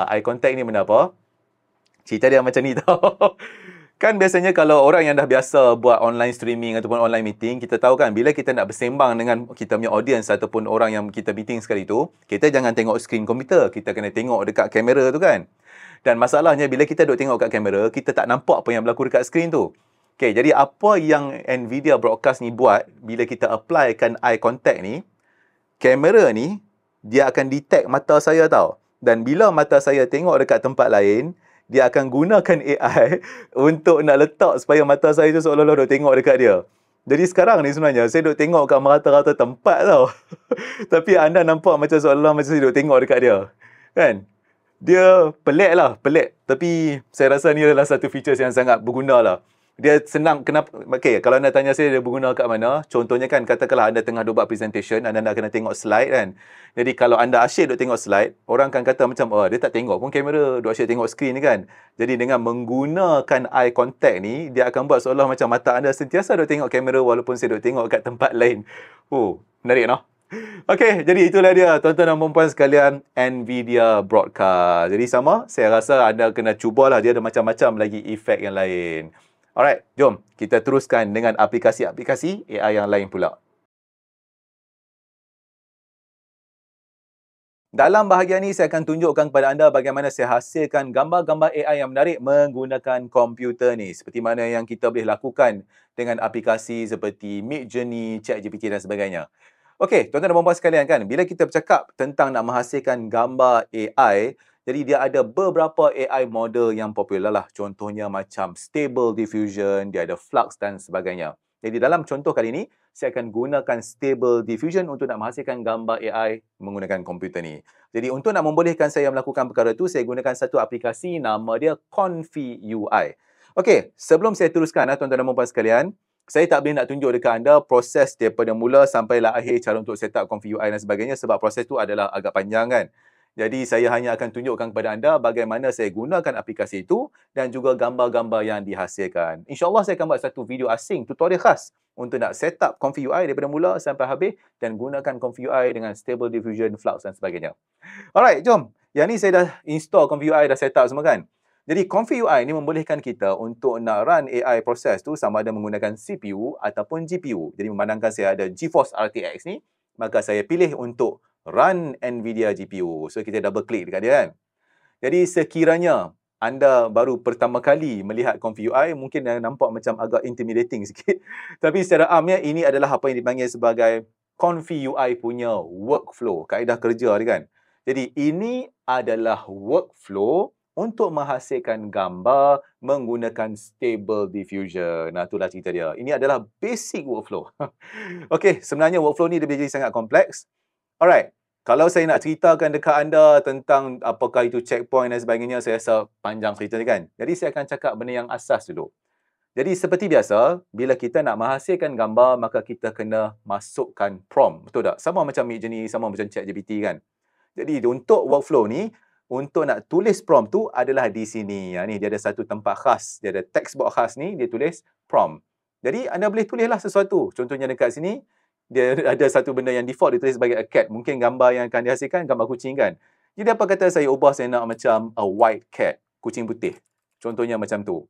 Eye contact ni benda apa? Cerita dia macam ni tau. Kan biasanya kalau orang yang dah biasa buat online streaming ataupun online meeting, kita tahu kan bila kita nak bersembang dengan kita punya audience ataupun orang yang kita meeting sekali tu, kita jangan tengok skrin komputer, kita kena tengok dekat kamera tu kan. Dan masalahnya bila kita duk tengok kat kamera, kita tak nampak apa yang berlaku dekat skrin tu. Okay, jadi apa yang Nvidia Broadcast ni buat, bila kita applykan eye contact ni, kamera ni, dia akan detect mata saya tau. Dan bila mata saya tengok dekat tempat lain, dia akan gunakan AI untuk nak letak supaya mata saya tu seolah-olah duk tengok dekat dia. Jadi sekarang ni sebenarnya, saya duk tengok kat merata-rata tempat tau. Tapi anda nampak macam seolah-olah macam saya duk tengok dekat dia. Kan? Dia pelik lah, pelik. Tapi saya rasa ni adalah satu features yang sangat berguna lah. Dia senang, kenapa? Okay, kalau anda tanya saya dia berguna kat mana, contohnya kan, katakanlah anda tengah buat presentation, anda nak kena tengok slide kan. Jadi kalau anda asyik duk tengok slide, orang akan kata macam, dia tak tengok pun kamera, duk asyik tengok skrin ni kan. Jadi dengan menggunakan eye contact ni, dia akan buat seolah macam mata anda sentiasa duk tengok kamera walaupun saya duk tengok kat tempat lain. Menarik no? Okay, jadi itulah dia tuan-tuan dan puan-puan sekalian, Nvidia Broadcast. Jadi sama, saya rasa anda kena cubalah, dia ada macam-macam lagi efek yang lain. Alright, jom kita teruskan dengan aplikasi-aplikasi AI yang lain pula. Dalam bahagian ini saya akan tunjukkan kepada anda bagaimana saya hasilkan gambar-gambar AI yang menarik menggunakan komputer ni. Seperti mana yang kita boleh lakukan dengan aplikasi seperti Midjourney, ChatGPT dan sebagainya. Okey, tuan-tuan dan puan-puan sekalian kan, bila kita bercakap tentang nak menghasilkan gambar AI, jadi dia ada beberapa AI model yang popular lah. Contohnya macam Stable Diffusion, dia ada Flux dan sebagainya. Jadi dalam contoh kali ini, saya akan gunakan Stable Diffusion untuk nak menghasilkan gambar AI menggunakan komputer ni. Jadi untuk nak membolehkan saya melakukan perkara itu, saya gunakan satu aplikasi nama dia Confi UI. Okey, sebelum saya teruskan tuan-tuan dan puan-puan sekalian, saya tak boleh nak tunjuk dekat anda proses daripada mula sampailah akhir cara untuk set up Confi UI dan sebagainya sebab proses tu adalah agak panjang kan. Jadi saya hanya akan tunjukkan kepada anda bagaimana saya gunakan aplikasi itu dan juga gambar-gambar yang dihasilkan. InsyaAllah saya akan buat satu video asing, tutorial khas untuk nak set up Confi UI daripada mula sampai habis dan gunakan Confi UI dengan Stable Diffusion, Flux dan sebagainya. Alright, jom. Yang ni saya dah install Confi UI, dah set up semua kan. Jadi Config UI ni membolehkan kita untuk nak run AI proses tu sama ada menggunakan CPU ataupun GPU. Jadi memandangkan saya ada GeForce RTX ni, maka saya pilih untuk run NVIDIA GPU. So kita double klik dekat dia kan. Jadi sekiranya anda baru pertama kali melihat Config UI, mungkin nampak macam agak intimidating sikit. Tapi secara amnya ini adalah apa yang dipanggil sebagai Config UI punya workflow, kaedah kerja dia kan. Jadi ini adalah workflow untuk menghasilkan gambar menggunakan Stable Diffusion. Nah, itulah cerita dia. Ini adalah basic workflow. Okey, sebenarnya workflow ni dia jadi sangat kompleks. Alright. Kalau saya nak ceritakan dekat anda tentang apakah itu checkpoint dan sebagainya, saya rasa panjang cerita ni kan. Jadi saya akan cakap benda yang asas dulu. Jadi seperti biasa, bila kita nak menghasilkan gambar, maka kita kena masukkan prompt. Betul tak? Sama macam Midjourney, sama macam ChatGPT kan. Jadi untuk workflow ni, untuk nak tulis prompt tu adalah di sini. Ni dia ada satu tempat khas. Dia ada text box khas ni, dia tulis prompt. Jadi anda boleh tulislah sesuatu. Contohnya dekat sini, dia ada satu benda yang default ditulis sebagai a cat. Mungkin gambar yang akan dihasilkan gambar kucing kan. Jadi apa kata saya ubah, saya nak macam a white cat, kucing putih. Contohnya macam tu.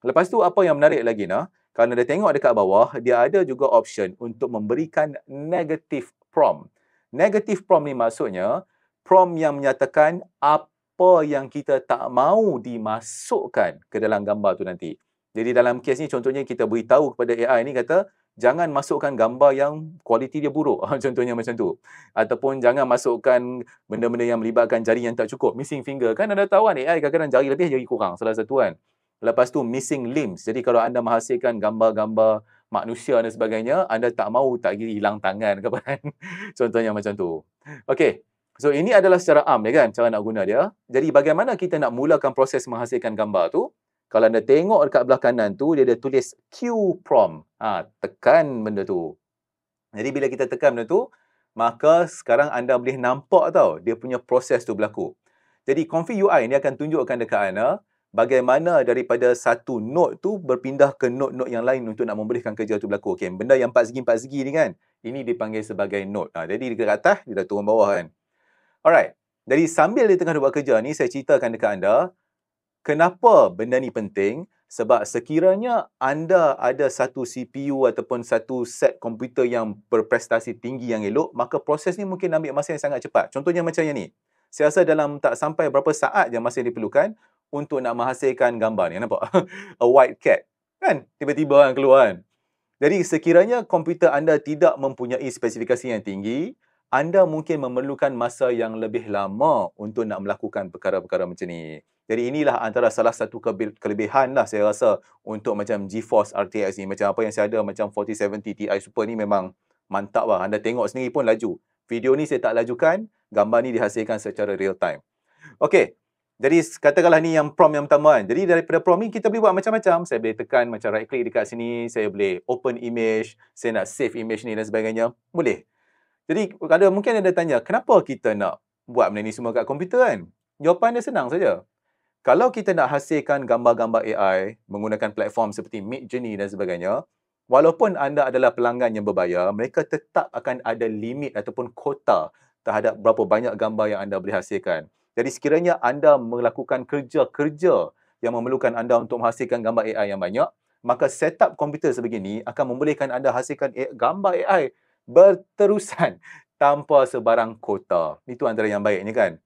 Lepas tu apa yang menarik lagi nah, kalau anda tengok dekat bawah, dia ada juga option untuk memberikan negative prompt. Negative prompt ni maksudnya prompt yang menyatakan apa yang kita tak mahu dimasukkan ke dalam gambar tu nanti. Jadi dalam kes ni contohnya kita beritahu kepada AI ni kata, jangan masukkan gambar yang kualiti dia buruk. Contohnya macam tu. Ataupun jangan masukkan benda-benda yang melibatkan jari yang tak cukup. Missing finger. Kan anda tahu kan AI kadang-kadang jari lebih, jari kurang. Salah satu kan. Lepas tu missing limbs. Jadi kalau anda menghasilkan gambar-gambar manusia dan sebagainya, anda tak mahu tak kira hilang tangan ke apa kan. Contohnya macam tu. Okey. So ini adalah secara am dia kan, cara nak guna dia. Jadi bagaimana kita nak mulakan proses menghasilkan gambar tu? Kalau anda tengok dekat belah kanan tu, dia ada tulis Q prompt. Tekan benda tu. Jadi bila kita tekan benda tu, maka sekarang anda boleh nampak tau, dia punya proses tu berlaku. Jadi Config UI ni akan tunjukkan dekat anda, bagaimana daripada satu node tu berpindah ke node-node yang lain untuk nak membolehkan kerja tu berlaku. Okay, benda yang 4 segi ni kan, ini dipanggil sebagai node. Jadi dekat atas, dia dah turun bawah kan. Alright, jadi sambil di tengah buat kerja ni, saya ceritakan dekat anda, kenapa benda ni penting? Sebab sekiranya anda ada satu CPU ataupun satu set komputer yang berprestasi tinggi yang elok, maka proses ni mungkin ambil masa yang sangat cepat. Contohnya macam yang ni. Saya rasa dalam tak sampai berapa saat yang masih diperlukan untuk nak menghasilkan gambar ni. Nampak? A white cat. Kan? Tiba-tiba kan keluar kan? Jadi sekiranya komputer anda tidak mempunyai spesifikasi yang tinggi, anda mungkin memerlukan masa yang lebih lama untuk nak melakukan perkara-perkara macam ni. Jadi inilah antara salah satu kelebihan lah saya rasa untuk macam GeForce RTX ni. Macam apa yang saya ada macam 4070 Ti Super ni memang mantap lah. Anda tengok sendiri pun laju. Video ni saya tak lajukan, gambar ni dihasilkan secara real time. Okey, jadi katakanlah ni yang prompt yang pertama kan. Jadi daripada prompt ni kita boleh buat macam-macam. Saya boleh tekan macam right click dekat sini, saya boleh open image, saya nak save image ni dan sebagainya. Boleh. Jadi kalau mungkin anda tanya, kenapa kita nak buat benda ni semua kat komputer kan? Jawapan dia senang saja. Kalau kita nak hasilkan gambar-gambar AI menggunakan platform seperti Midjourney dan sebagainya, walaupun anda adalah pelanggan yang berbayar, mereka tetap akan ada limit ataupun kota terhadap berapa banyak gambar yang anda boleh hasilkan. Jadi sekiranya anda melakukan kerja-kerja yang memerlukan anda untuk menghasilkan gambar AI yang banyak, maka setup komputer sebegini akan membolehkan anda hasilkan gambar AI berterusan tanpa sebarang kota. Itu antara yang baiknya kan.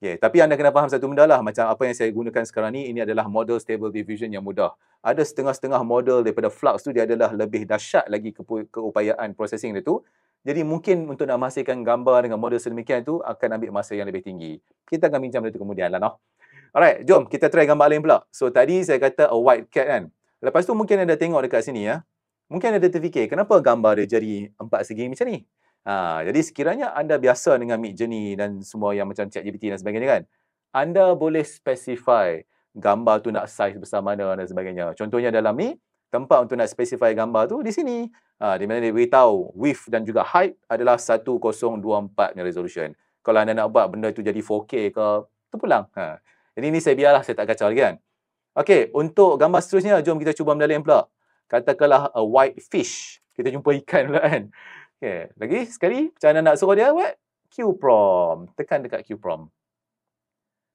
Okay. Tapi anda kena faham satu benda lah. Macam apa yang saya gunakan sekarang ni, ini adalah model Stable Diffusion yang mudah. Ada setengah-setengah model daripada Flux tu, dia adalah lebih dahsyat lagi keupayaan processing dia tu. Jadi mungkin untuk nak menghasilkan gambar dengan model sedemikian tu akan ambil masa yang lebih tinggi. Kita akan bincang benda tu kemudian lah. No? Alright, jom kita try gambar lain pula. So tadi saya kata a white cat kan. Lepas tu mungkin anda tengok dekat sini ya. Mungkin anda terfikir, kenapa gambar dia jadi 4 segi macam ni? Jadi sekiranya anda biasa dengan Midjourney dan semua yang macam ChatGPT dan sebagainya kan, anda boleh specify gambar tu nak size besar mana dan sebagainya. Contohnya dalam ni, tempat untuk nak specify gambar tu di sini. Di mana dia beritahu width dan juga height adalah 1024 ni resolution. Kalau anda nak buat benda tu jadi 4K ke, terpulang. Jadi ni saya biarlah, saya tak kacau lagi kan. Okey, untuk gambar seterusnya, jom kita cuba benda lain pula. Katakanlah a white fish. Kita jumpa ikan pula kan. Okay. Lagi sekali, macam mana nak suruh dia buat? Q prompt. Tekan dekat Q prompt.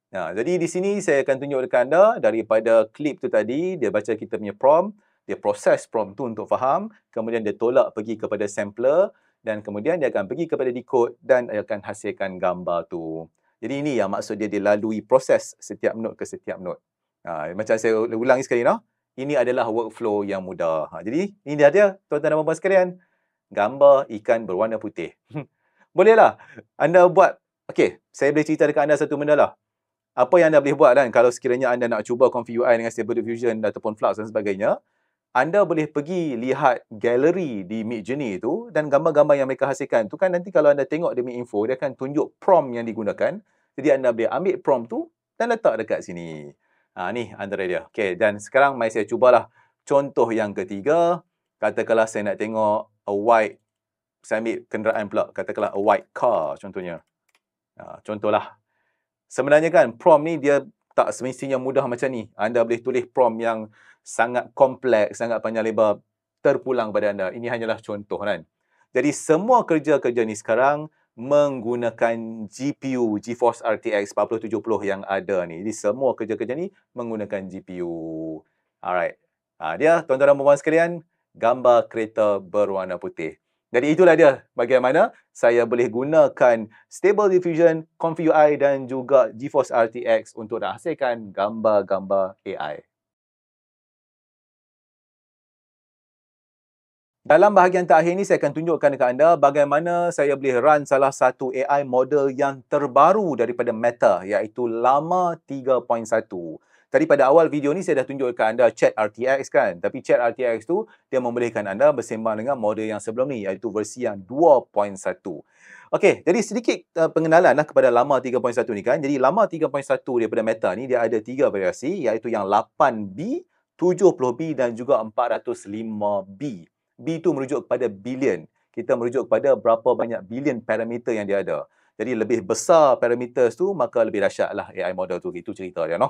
Jadi di sini saya akan tunjuk dekat anda daripada klip tu tadi, dia baca kita punya prompt, dia proses prompt tu untuk faham, kemudian dia tolak pergi kepada sampler dan kemudian dia akan pergi kepada decode dan akan hasilkan gambar tu. Jadi ini yang maksud dia dilalui proses setiap node ke setiap node. Macam saya ulangi sekali ini adalah workflow yang mudah. Jadi ini dia tuan-tuan dan puan sekalian, gambar ikan berwarna putih. Bolehlah anda buat. Okey, saya boleh cerita dekat anda satu benda lah. Apa yang anda boleh buat kan kalau sekiranya anda nak cuba config UI dengan Stable Diffusion ataupun Flux dan sebagainya, anda boleh pergi lihat galeri di Midjourney tu dan gambar-gambar yang mereka hasilkan tu kan nanti kalau anda tengok demi info, dia akan tunjuk prompt yang digunakan. Jadi anda boleh ambil prompt tu dan letak dekat sini. Ni antara dia. Okey, dan sekarang mari saya cubalah contoh yang ketiga. Katakanlah saya nak tengok saya ambil kenderaan pula, katakanlah a white car contohnya. Contohlah. Sebenarnya kan prompt ni dia tak semestinya mudah macam ni. Anda boleh tulis prompt yang sangat kompleks, sangat panjang lebar, terpulang pada anda. Ini hanyalah contoh kan. Jadi semua kerja-kerja ni sekarang menggunakan GPU GeForce RTX 4070 yang ada ni. Jadi semua kerja-kerja ni menggunakan GPU. Alright. Dia tuan-tuan dan puan sekalian, gambar kereta berwarna putih. Jadi itulah dia bagaimana saya boleh gunakan Stable Diffusion, Config UI dan juga GeForce RTX untuk menghasilkan gambar-gambar AI. Dalam bahagian terakhir ini saya akan tunjukkan kepada anda bagaimana saya boleh run salah satu AI model yang terbaru daripada Meta iaitu Llama 3.1. Tadi pada awal video ni saya dah tunjuk kepada anda Chat RTX kan. Tapi Chat RTX tu dia membolehkan anda bersembang dengan model yang sebelum ni iaitu versi yang 2.1. Okey, jadi sedikit pengenalan kepada Llama 3.1 ni kan. Jadi Llama 3.1 daripada Meta ni dia ada 3 variasi iaitu yang 8B, 70B dan juga 405B. B itu merujuk kepada billion. Kita merujuk kepada berapa banyak billion parameter yang dia ada. Jadi lebih besar parameters tu, maka lebih dahsyatlah AI model tu. Itu cerita dia,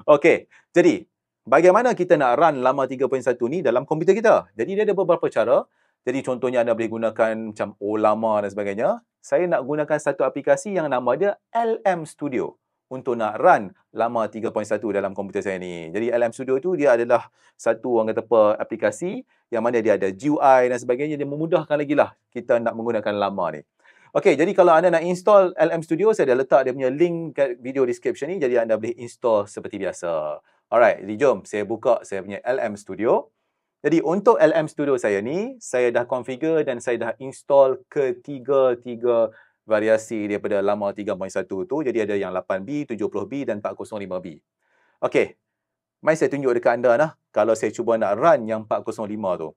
Okey, jadi bagaimana kita nak run Llama 3.1 ni dalam komputer kita? Jadi dia ada beberapa cara. Jadi contohnya anda boleh gunakan macam Llama dan sebagainya. Saya nak gunakan satu aplikasi yang nama dia LM Studio untuk nak run Llama 3.1 dalam komputer saya ni. Jadi LM Studio tu dia adalah satu orang kata apa aplikasi yang mana dia ada GUI dan sebagainya. Dia memudahkan lagi lah kita nak menggunakan Llama ni. Okey, jadi kalau anda nak install LM Studio, saya dah letak dia punya link kat video description ni. Jadi anda boleh install seperti biasa. Alright, jadi jom saya buka saya punya LM Studio. Jadi untuk LM Studio saya ni, saya dah configure dan saya dah install ketiga-tiga variasi daripada Llama 3.1 tu. Jadi ada yang 8B, 70B dan 405B. Okey, mari saya tunjuk dekat anda kalau saya cuba nak run yang 405 tu.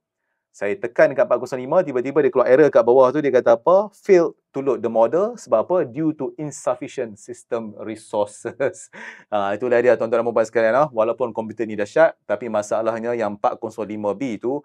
Saya tekan dekat 405, tiba-tiba dia keluar error kat bawah tu, dia kata apa? Failed to load the model. Sebab apa? Due to insufficient system resources. Itulah dia tuan-tuan dan puan sekalian. Walaupun komputer ni dahsyat, tapi masalahnya yang 405B tu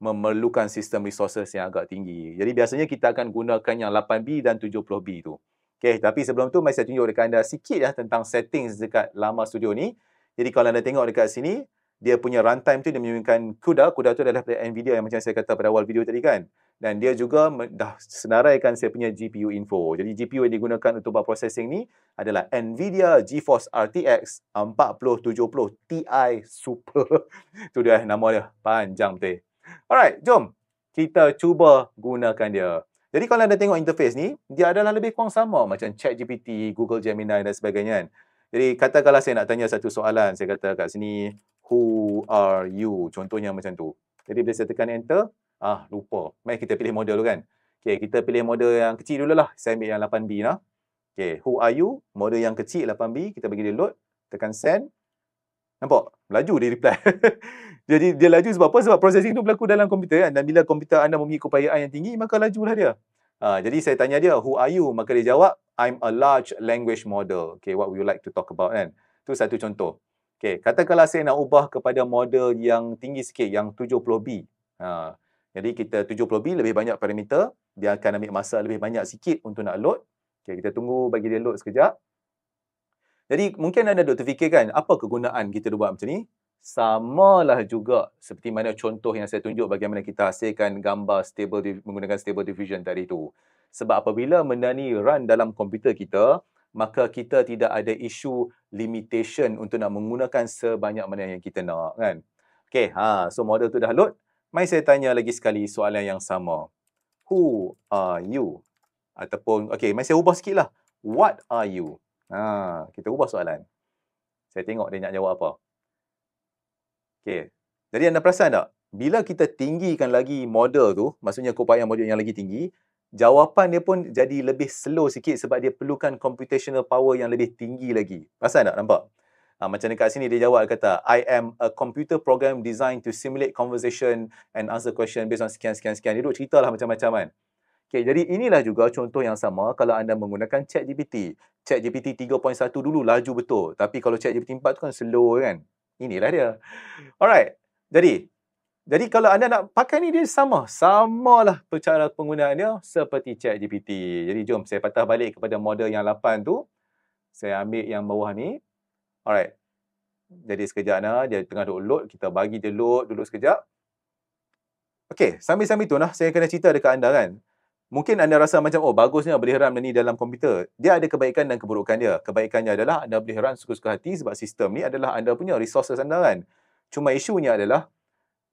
memerlukan sistem resources yang agak tinggi. Jadi biasanya kita akan gunakan yang 8B dan 70B tu. Okay, tapi sebelum tu, mari saya tunjuk dekat anda sikit tentang settings dekat Llama Studio ni. Jadi kalau anda tengok dekat sini, dia punya runtime tu dia menggunakan CUDA. CUDA tu adalah daripada NVIDIA yang macam saya kata pada awal video tadi kan. Dan dia juga dah senaraikan saya punya GPU info. Jadi GPU yang digunakan untuk buat processing ni adalah NVIDIA GeForce RTX 4070 Ti Super. Tu dia nama dia. Panjang betul. Alright, jom kita cuba gunakan dia. Jadi kalau anda tengok interface ni, dia adalah lebih kurang sama macam ChatGPT, Google Gemini dan sebagainya kan. Jadi katakanlah saya nak tanya satu soalan, saya kata kat sini, who are you? Contohnya macam tu. Jadi bila saya tekan enter, lupa. Mari kita pilih model dulu kan. Okay, kita pilih model yang kecil dulu lah. Saya ambil yang 8B lah. Okay, who are you? Model yang kecil 8B, kita bagi dia load, tekan send. Nampak? Laju dia reply. Jadi dia laju sebab apa? Sebab processing tu berlaku dalam komputer kan. Dan bila komputer anda mempunyai keupayaan yang tinggi, maka lajulah dia. Jadi saya tanya dia, who are you? Maka dia jawab, I'm a large language model. Okay, what would you like to talk about kan? Itu satu contoh. Okay, katakanlah saya nak ubah kepada model yang tinggi sikit, yang 70B. Jadi kita 70B lebih banyak parameter. Dia akan ambil masa lebih banyak sikit untuk nak load. Okay, kita tunggu bagi dia load sekejap. Jadi mungkin anda duk terfikirkan, apa kegunaan kita buat macam ni? Samalah juga seperti mana contoh yang saya tunjuk bagaimana kita hasilkan gambar menggunakan Stable Diffusion tadi tu. Sebab apabila benda ni run dalam komputer kita, maka kita tidak ada isu limitation untuk nak menggunakan sebanyak mana yang kita nak, kan? Okay, so model tu dah load. Mari saya tanya lagi sekali soalan yang sama. Who are you? Ataupun, okay, mari saya ubah sikit lah. What are you? Kita ubah soalan. Saya tengok dia nak jawab apa. Okay, jadi anda perasan tak? Bila kita tinggikan lagi model tu, maksudnya keupayaan model yang lagi tinggi, jawapan dia pun jadi lebih slow sikit sebab dia perlukan computational power yang lebih tinggi lagi. Perasan tak? Nampak? Macam dekat sini dia jawab, kata, I am a computer program designed to simulate conversation and answer question based on sekian. Dia duduk ceritalah macam-macam kan. Okay, jadi inilah juga contoh yang sama kalau anda menggunakan ChatGPT. ChatGPT 3.1 dulu laju betul. Tapi kalau ChatGPT 4 tu kan slow kan. Inilah dia. Alright. Jadi kalau anda nak pakai ni, dia samalah cara penggunaan dia seperti ChatGPT. Jadi jom saya patah balik kepada model yang 8 tu. Saya ambil yang bawah ni. Alright. Jadi sekejap dia tengah load. Kita bagi dia load dulu sekejap. Okay, sambil-sambil tu saya kena cerita dekat anda kan. Mungkin anda rasa macam, oh bagusnya boleh run ni dalam komputer. Dia ada kebaikan dan keburukan dia. Kebaikannya adalah anda boleh run suka-suka hati sebab sistem ni adalah anda punya resources anda kan. Cuma isunya adalah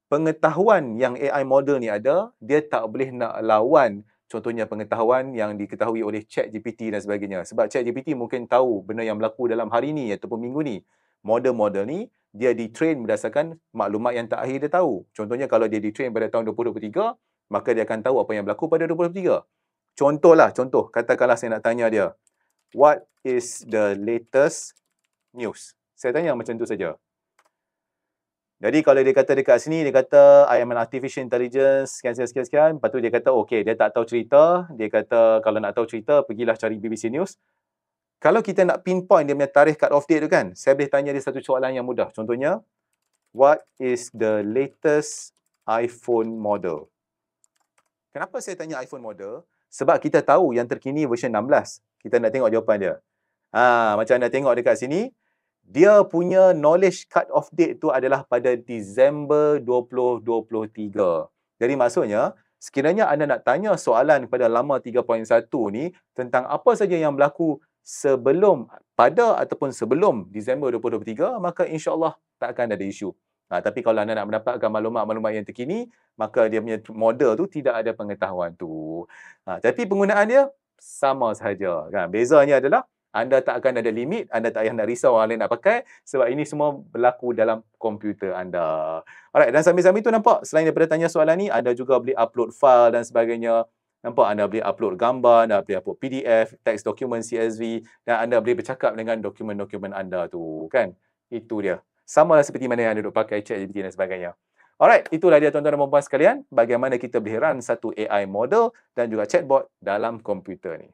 pengetahuan yang AI model ni ada, dia tak boleh nak lawan contohnya pengetahuan yang diketahui oleh ChatGPT dan sebagainya. Sebab ChatGPT mungkin tahu benda yang berlaku dalam hari ni ataupun minggu ni. Model-model ni, dia di-train berdasarkan maklumat yang terakhir dia tahu. Contohnya kalau dia di-train pada tahun 2023, maka dia akan tahu apa yang berlaku pada 2023. Contoh, katakanlah saya nak tanya dia, what is the latest news? Saya tanya macam tu saja. Jadi kalau dia kata dekat sini, dia kata I am an artificial intelligence, sekian. Lepas tu dia kata, okay, dia tak tahu cerita. Dia kata, kalau nak tahu cerita, pergilah cari BBC News. Kalau kita nak pinpoint dia punya tarikh cut off date tu kan, saya boleh tanya dia satu soalan yang mudah. Contohnya, what is the latest iPhone model? Kenapa saya tanya iPhone model? Sebab kita tahu yang terkini version 16. Kita nak tengok jawapan dia. Macam anda tengok dekat sini, dia punya knowledge cut off date tu adalah pada Disember 2023. Jadi maksudnya, sekiranya anda nak tanya soalan pada lama 3.1 ni tentang apa saja yang berlaku pada ataupun sebelum Disember 2023, maka insya-Allah tak akan ada isu. Tapi kalau anda nak mendapatkan maklumat-maklumat yang terkini, maka dia punya model tu tidak ada pengetahuan tu. Tapi penggunaan dia sama sahaja. Kan? Bezanya adalah anda tak akan ada limit, anda tak payah nak risau orang lain nak pakai sebab ini semua berlaku dalam komputer anda. Alright, dan sambil-sambil tu nampak, selain daripada tanya soalan ni, anda juga boleh upload file dan sebagainya. Nampak, anda boleh upload gambar, anda boleh upload PDF, text document CSV dan anda boleh bercakap dengan dokumen-dokumen anda tu. Kan? Itu dia. Sama lah seperti mana yang anda duk pakai ChatGPT dan sebagainya. Alright, itulah dia tuan-tuan dan puan-puan sekalian, bagaimana kita boleh run satu AI model dan juga chatbot dalam komputer ni.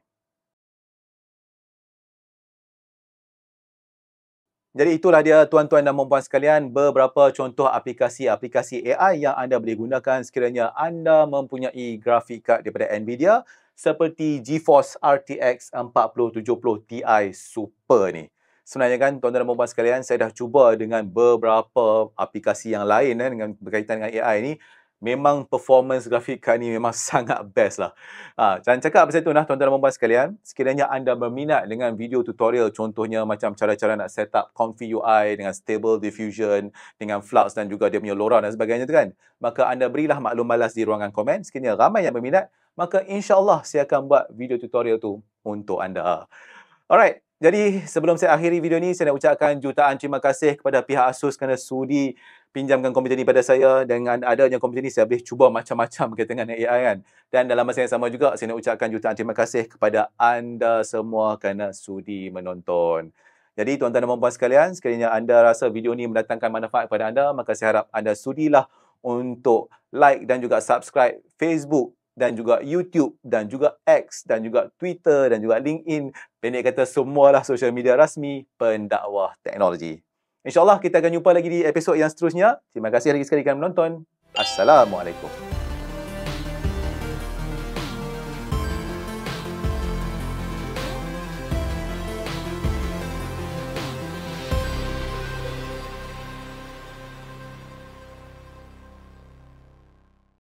Jadi itulah dia tuan-tuan dan puan-puan sekalian, beberapa contoh aplikasi-aplikasi AI yang anda boleh gunakan sekiranya anda mempunyai grafik card daripada Nvidia seperti GeForce RTX 4070 Ti Super ni. Sebenarnya kan tuan-tuan dan puan-puan sekalian, saya dah cuba dengan beberapa aplikasi yang lain dengan berkaitan dengan AI ni. Memang performance grafik card ni memang sangat best lah. Jangan cakap pasal tu tuan-tuan dan puan-puan sekalian. Sekiranya anda berminat dengan video tutorial, contohnya macam cara-cara nak set up Comfy UI dengan Stable Diffusion, dengan Flux dan juga dia punya LoRa dan sebagainya tu kan. Maka anda berilah maklum balas di ruangan komen. Sekiranya ramai yang berminat, maka insya-Allah saya akan buat video tutorial tu untuk anda. Alright. Jadi sebelum saya akhiri video ni, saya nak ucapkan jutaan terima kasih kepada pihak Asus kerana sudi pinjamkan komputer ni pada saya. Dengan adanya komputer ni, saya boleh cuba macam-macam berkaitan dengan AI kan. Dan dalam masa yang sama juga, saya nak ucapkan jutaan terima kasih kepada anda semua kerana sudi menonton. Jadi tuan-tuan dan puan-puan sekalian, sekiranya anda rasa video ni mendatangkan manfaat kepada anda, maka saya harap anda sudilah untuk like dan juga subscribe Facebook dan juga YouTube dan juga X dan juga Twitter dan juga LinkedIn. Pendek kata, semualah sosial media rasmi pendakwah teknologi. InsyaAllah kita akan jumpa lagi di episod yang seterusnya. Terima kasih lagi sekali kerana menonton. Assalamualaikum.